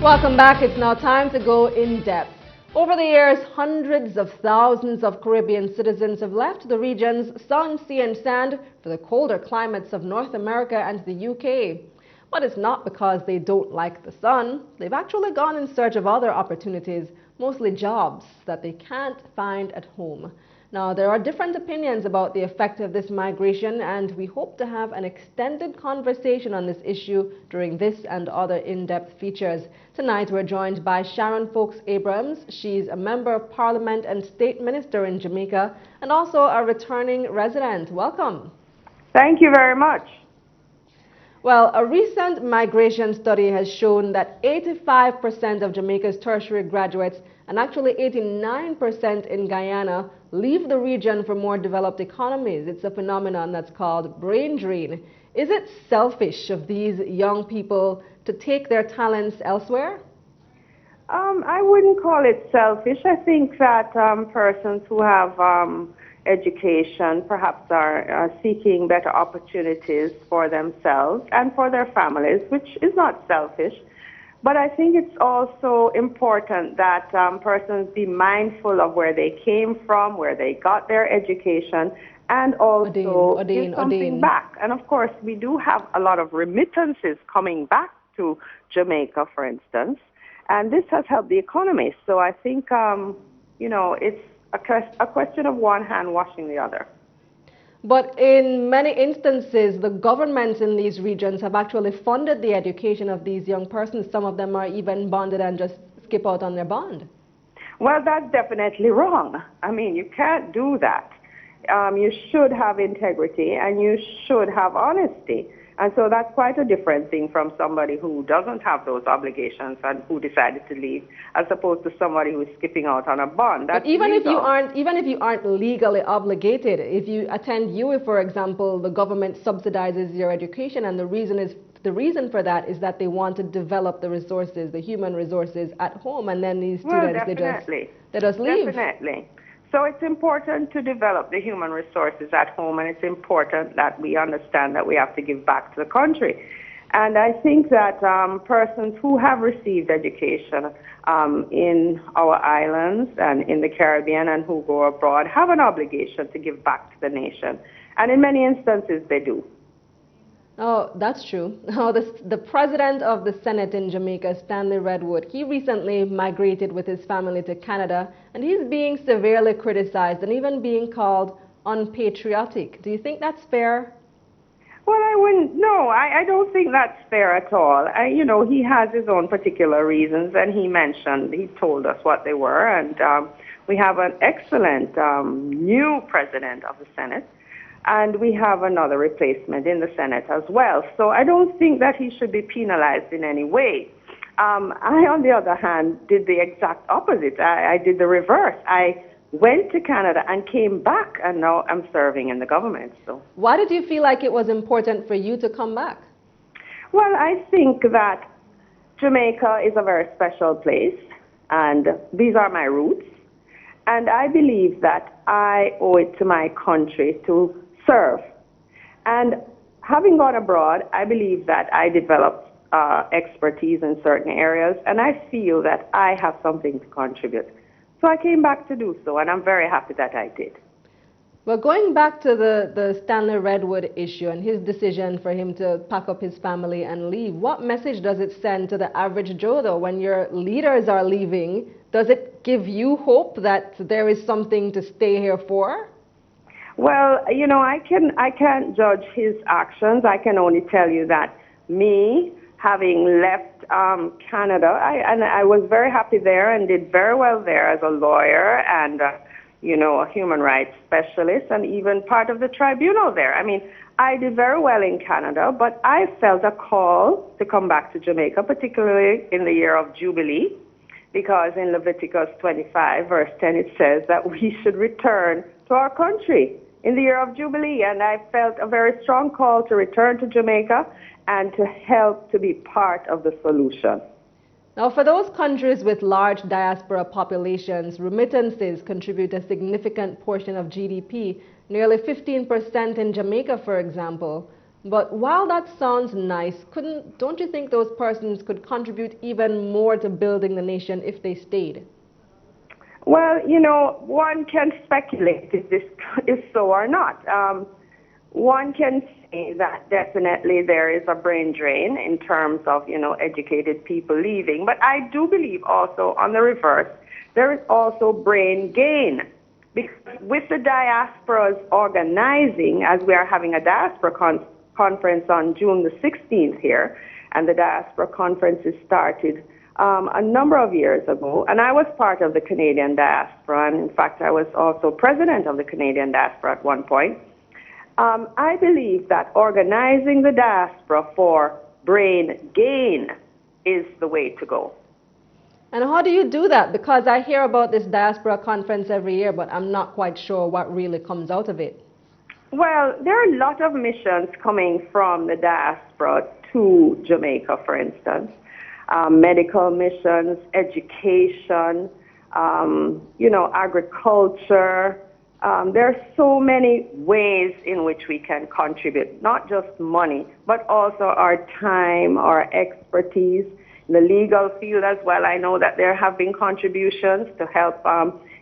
Welcome back. It's now time to go in depth. Over the years, hundreds of thousands of Caribbean citizens have left the region's sun, sea and sand for the colder climates of North America and the UK. But it's not because they don't like the sun. They've actually gone in search of other opportunities, mostly jobs that they can't find at home. Now, there are different opinions about the effect of this migration, and we hope to have an extended conversation on this issue during this and other in-depth features. Tonight, we're joined by Sharon Ffolkes Abrahams. She's a member of Parliament and State Minister in Jamaica, and also a returning resident. Welcome. Thank you very much. Well, a recent migration study has shown that 85% of Jamaica's tertiary graduates and actually 89% in Guyana leave the region for more developed economies. It's a phenomenon that's called brain drain. Is it selfish of these young people to take their talents elsewhere? I wouldn't call it selfish. I think that persons who have education perhaps are seeking better opportunities for themselves and for their families, which is not selfish. But I think it's also important that persons be mindful of where they came from, where they got their education, and also give something back. And of course, we do have a lot of remittances coming back to Jamaica, for instance, and this has helped the economy. So I think, it's a question of one hand washing the other. But in many instances, the governments in these regions have actually funded the education of these young persons. Some of them are even bonded and just skip out on their bond. Well, that's definitely wrong. I mean, you can't do that. You should have integrity and you should have honesty. And so that's quite a different thing from somebody who doesn't have those obligations and who decided to leave, as opposed to somebody who's skipping out on a bond. That's but even legal. if you aren't legally obligated, if you attend UWI, for example, the government subsidizes your education, and the reason for that is that they want to develop the resources, the human resources at home, and then these students they just leave. Definitely. So it's important to develop the human resources at home, and it's important that we understand that we have to give back to the country. And I think that persons who have received education in our islands and in the Caribbean and who go abroad have an obligation to give back to the nation. And in many instances, they do. Oh, that's true. Oh, the president of the Senate in Jamaica, Stanley Redwood, he recently migrated with his family to Canada, and he's being severely criticized and even being called unpatriotic. Do you think that's fair? Well, I don't think that's fair at all. He has his own particular reasons, and he told us what they were, and we have an excellent new president of the Senate. And we have another replacement in the Senate as well. So I don't think that he should be penalized in any way. I, on the other hand, did the exact opposite. I did the reverse. I went to Canada and came back, and now I'm serving in the government. So, why did you feel like it was important for you to come back? Well, I think that Jamaica is a very special place, and these are my roots. And I believe that I owe it to my country to serve. And having gone abroad, I believe that I developed expertise in certain areas, and I feel that I have something to contribute. So I came back to do so, and I'm very happy that I did. Well, going back to the Stanley Redwood issue and his decision for him to pack up his family and leave, what message does it send to the average Joe, though, when your leaders are leaving? Does it give you hope that there is something to stay here for? Well, I can't judge his actions. I can only tell you that me, having left Canada, I was very happy there and did very well there as a lawyer and, a human rights specialist and even part of the tribunal there. I mean, I did very well in Canada, but I felt a call to come back to Jamaica, particularly in the year of Jubilee, because in Leviticus 25, verse 10, it says that we should return to our country in the year of Jubilee, and I felt a very strong call to return to Jamaica and to help to be part of the solution. Now, for those countries with large diaspora populations, remittances contribute a significant portion of GDP, nearly 15% in Jamaica, for example. But while that sounds nice, don't you think those persons could contribute even more to building the nation if they stayed? Well, one can speculate if this is so or not. One can say that definitely there is a brain drain in terms of, educated people leaving. But I do believe also on the reverse, there is also brain gain. Because with the diasporas organizing, as we are having a diaspora conference on June the 16th here, and the diaspora conferences started a number of years ago, and I was part of the Canadian diaspora, and in fact I was also president of the Canadian diaspora at one point. I believe that organizing the diaspora for brain gain is the way to go. And how do you do that? Because I hear about this diaspora conference every year, but I'm not quite sure what really comes out of it. Well, there are a lot of missions coming from the diaspora to Jamaica, for instance. Medical missions, education, agriculture. There are so many ways in which we can contribute, not just money, but also our time, our expertise, in the legal field as well. I know that there have been contributions to help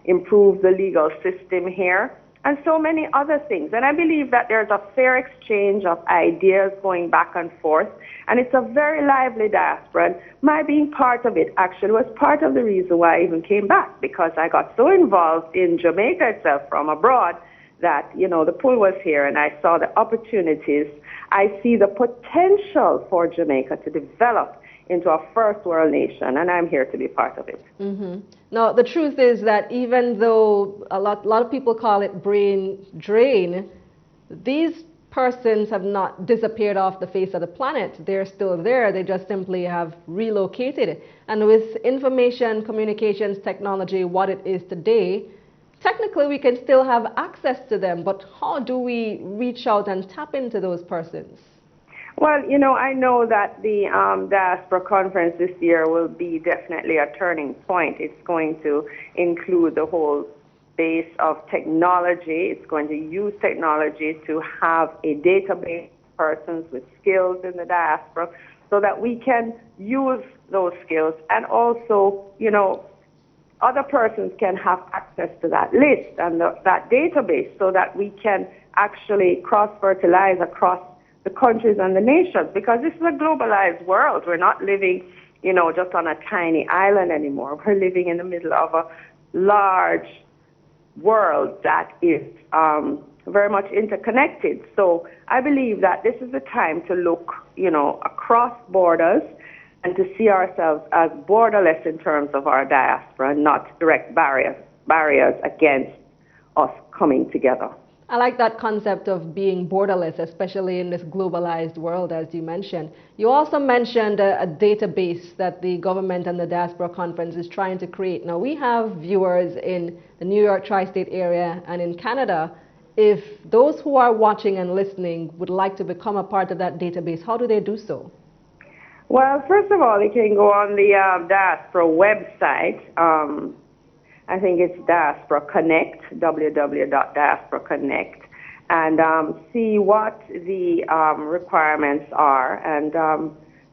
improve the legal system here, and so many other things. And I believe that there's a fair exchange of ideas going back and forth, and it's a very lively diaspora. And my being part of it actually was part of the reason why I even came back, because I got so involved in Jamaica itself from abroad that, the pull was here, and I saw the opportunities. I see the potential for Jamaica to develop into a first world nation, and I'm here to be part of it. Mm-hmm. Now, the truth is that even though a lot of people call it brain drain, these persons have not disappeared off the face of the planet. They're still there. They just simply have relocated. And with information communications technology, what it is today, technically we can still have access to them. But how do we reach out and tap into those persons? Well, I know that the diaspora conference this year will be definitely a turning point. It's going to include the whole base of technology. It's going to use technology to have a database of persons with skills in the diaspora so that we can use those skills, and also, other persons can have access to that list and that database so that we can actually cross-fertilize across the countries and the nations, because this is a globalized world. We're not living, just on a tiny island anymore. We're living in the middle of a large world that is very much interconnected. So I believe that this is the time to look, across borders and to see ourselves as borderless in terms of our diaspora, not direct barriers against us coming together. I like that concept of being borderless, especially in this globalized world, as you mentioned. You also mentioned a database that the government and the Diaspora Conference is trying to create. Now, we have viewers in the New York tri-state area and in Canada. If those who are watching and listening would like to become a part of that database, how do they do so? Well, first of all, you can go on the Diaspora website. I think it's Diaspora Connect, www.diasporaconnect, and see what the requirements are. And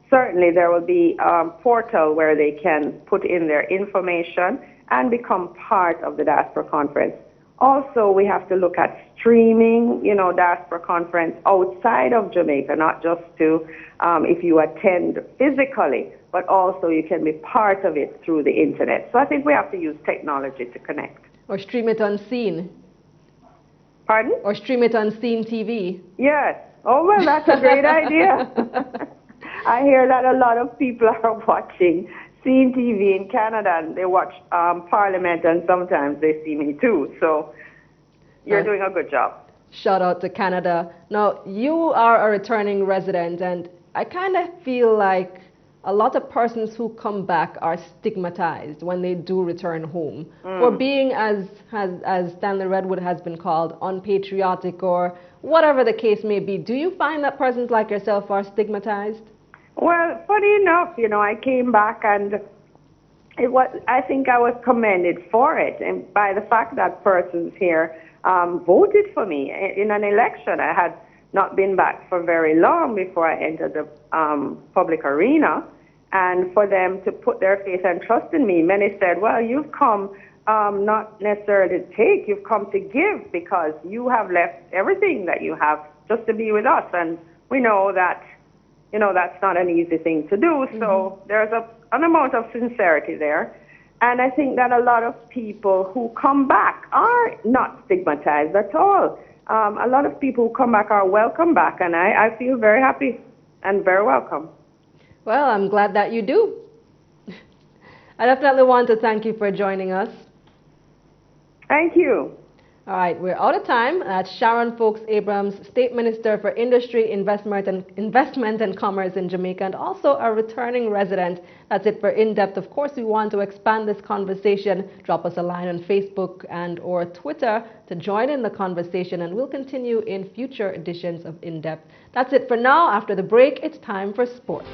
certainly there will be a portal where they can put in their information and become part of the Diaspora Conference. Also, we have to look at streaming, Diaspora Conference outside of Jamaica, not just to if you attend physically, but also you can be part of it through the internet. So I think we have to use technology to connect. Or stream it on CEEN. Pardon? Or stream it on CEEN TV. Yes. Oh, well, that's a great idea. I hear that a lot of people are watching CEEN TV in Canada, and they watch Parliament, and sometimes they see me too. So you're doing a good job. Shout out to Canada. Now, you are a returning resident, and I kind of feel like a lot of persons who come back are stigmatized when they do return home for being, as Stanley Redwood has been called, unpatriotic or whatever the case may be. Do you find that persons like yourself are stigmatized? Well, funny enough, I came back, and I think I was commended for it, and by the fact that persons here voted for me in an election. I had not been back for very long before I entered the public arena. And for them to put their faith and trust in me, many said, well, you've come not necessarily to take, you've come to give because you have left everything that you have just to be with us. And we know that, that's not an easy thing to do. So there's an amount of sincerity there. And I think that a lot of people who come back are not stigmatized at all. A lot of people who come back are welcome back, and I feel very happy and very welcome. Well, I'm glad that you do. I definitely want to thank you for joining us. Thank you. All right, we're out of time. That's Sharon Ffolkes Abrahams, State Minister for Industry, Investment and Commerce in Jamaica, and also a returning resident. That's it for In Depth. Of course, we want to expand this conversation. Drop us a line on Facebook and or Twitter to join in the conversation, and we'll continue in future editions of In Depth. That's it for now. After the break, it's time for sports.